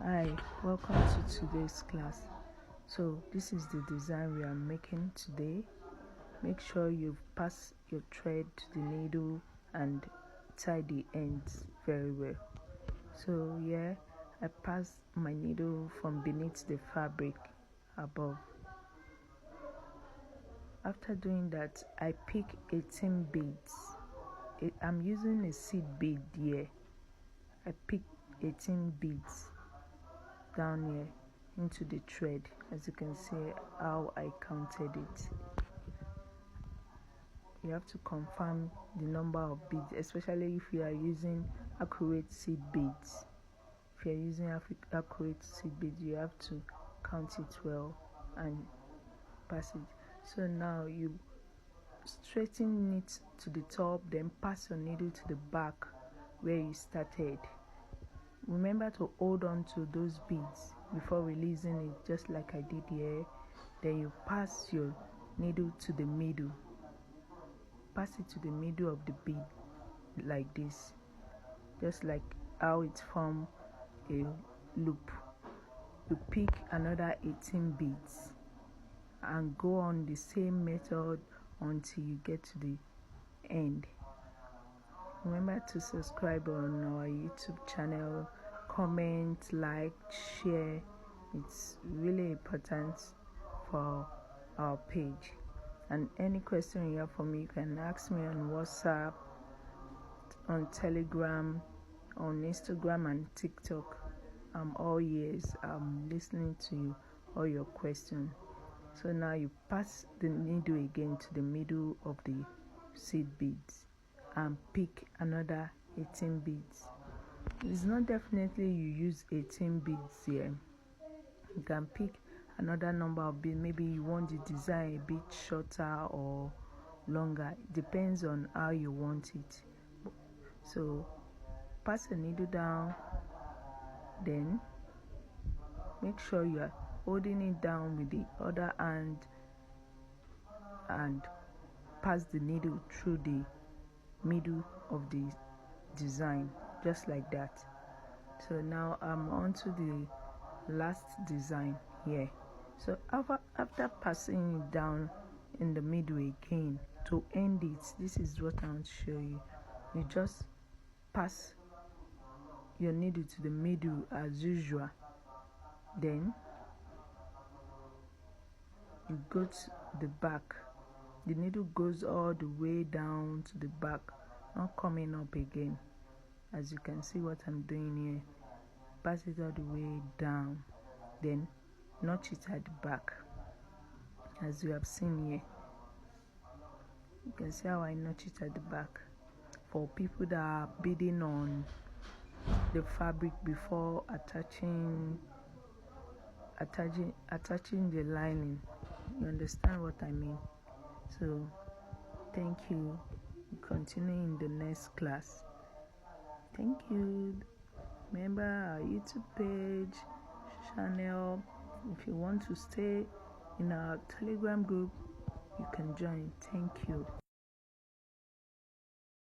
Hi, welcome to today's class. So this is the design we are making today. Make sure you pass your thread to the needle and tie the ends very well. So here I pass my needle from beneath the fabric above. After doing that, I pick 18 beads. I'm using a seed bead here. I pick 18 beads down here into the thread. As you can see how I counted it. You have to confirm the number of beads, especially if you are using accurate seed beads. If you are using accurate seed beads, you have to count it well and pass it. So now you straighten it to the top, then pass your needle to the back where you started. Remember to hold on to those beads before releasing it, just like I did here. Then you pass your needle to the middle. Pass it to the middle of the bead like this, just like how it forms a loop. You pick another 18 beads and go on the same method until you get to the end. Remember to subscribe on our YouTube channel, comment, like, share. It's really important for our page. And any question you have for me, you can ask me on WhatsApp, on Telegram, on Instagram and TikTok. I'm all ears. I'm listening to you, all your questions. So now you pass the needle again to the middle of the seed beads and pick another 18 beads. It's not definitely you use 18 beads here. You can pick another number of beads. Maybe you want the design a bit shorter or longer. It depends on how you want it. So pass the needle down, then make sure you are holding it down with the other hand and pass the needle through the middle of the design, just like that. So now I'm on to the last design here. So after passing it down in the middle again, to end it, this is what I want to show you. You just pass your needle to the middle as usual, then you go to the back. The needle goes all the way down to the back, not coming up again. As you can see what I'm doing here, pass it all the way down, then notch it at the back, as you have seen here. You can see how I notch it at the back. For people that are beading on the fabric before attaching the lining, you understand what I mean. So thank you. Continue in the next class. Thank you. Remember our YouTube page, channel. If you want to stay in our Telegram group, you can join. Thank you.